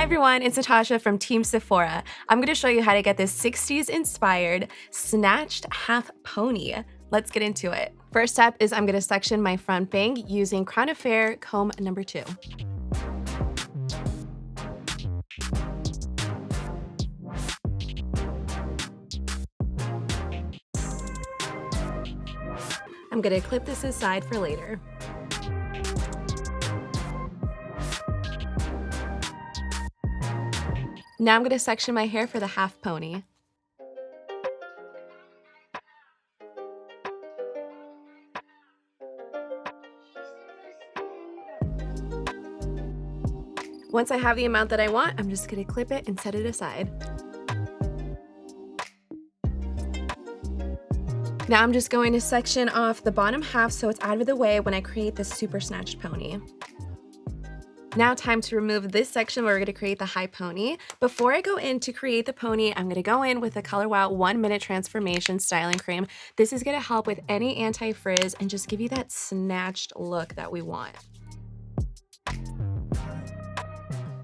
everyone, it's Natasha from Team Sephora. I'm gonna show you how to get this 60s inspired snatched half pony. Let's get into it. First step is I'm gonna section my front bang using Crown Affair comb number 2. I'm gonna clip this aside for later. Now I'm gonna section my hair for the half pony. Once I have the amount that I want, I'm just gonna clip it and set it aside. Now I'm just going to section off the bottom half so it's out of the way when I create this super snatched pony. Now time to remove this section where we're gonna create the high pony. Before I go in to create the pony, I'm gonna go in with the Color Wow 1 Minute Transformation Styling Cream. This is gonna help with any anti-frizz and just give you that snatched look that we want.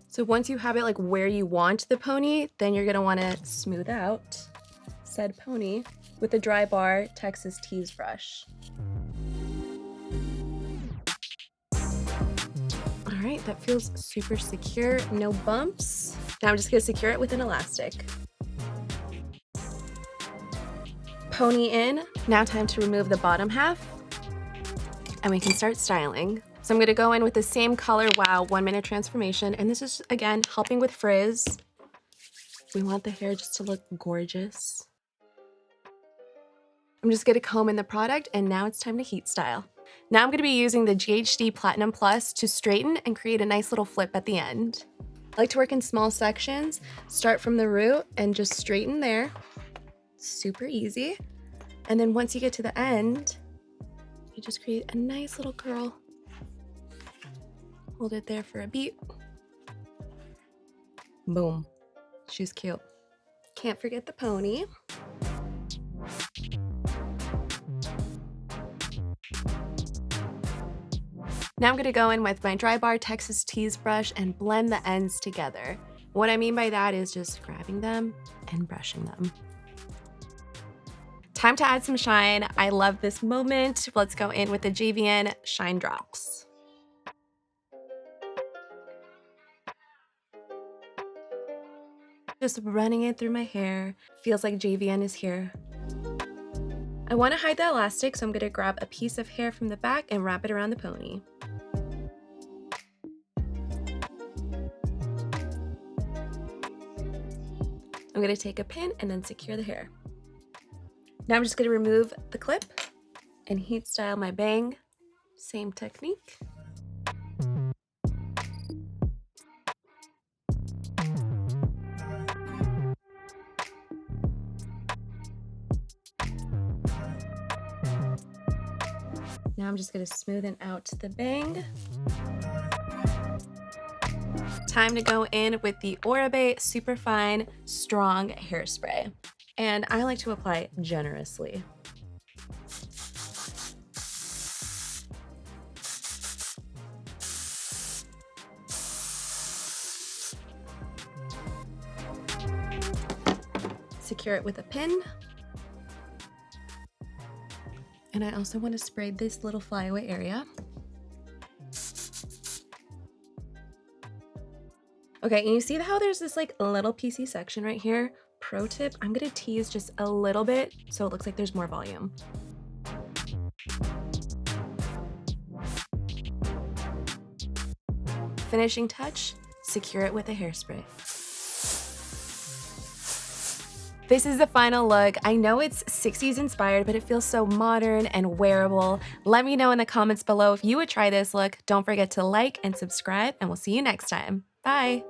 So once you have it like where you want the pony, then you're gonna wanna smooth out said pony with the Dry Bar Texas Tease brush. All right, that feels super secure, no bumps. Now I'm just gonna secure it with an elastic. Pony in. Now time to remove the bottom half and we can start styling. So I'm gonna go in with the same Color Wow 1 Minute Transformation, and this is, again, helping with frizz. We want the hair just to look gorgeous. I'm just gonna comb in the product, and now it's time to heat style. Now I'm gonna be using the GHD Platinum Plus to straighten and create a nice little flip at the end. I like to work in small sections, start from the root and just straighten there. Super easy. And then once you get to the end, you just create a nice little curl. Hold it there for a beat. Boom. She's cute. Can't forget the pony. Now I'm gonna go in with my Dry Bar Texas Tease brush and blend the ends together. What I mean by that is just grabbing them and brushing them. Time to add some shine. I love this moment. Let's go in with the JVN Shine Drops. Just running it through my hair. Feels like JVN is here. I want to hide the elastic, so I'm going to grab a piece of hair from the back and wrap it around the pony. I'm going to take a pin and then secure the hair. Now I'm just going to remove the clip and heat style my bang. Same technique. Now I'm just gonna smoothen out the bang. Time to go in with the Oribe Superfine Strong Hairspray. And I like to apply generously. Secure it with a pin. And I also want to spray this little flyaway area. Okay, and you see how there's this like little piecey section right here? Pro tip, I'm gonna tease just a little bit so it looks like there's more volume. Finishing touch, secure it with a hairspray. This is the final look. I know it's 60s inspired, but it feels so modern and wearable. Let me know in the comments below if you would try this look. Don't forget to like and subscribe, and we'll see you next time. Bye.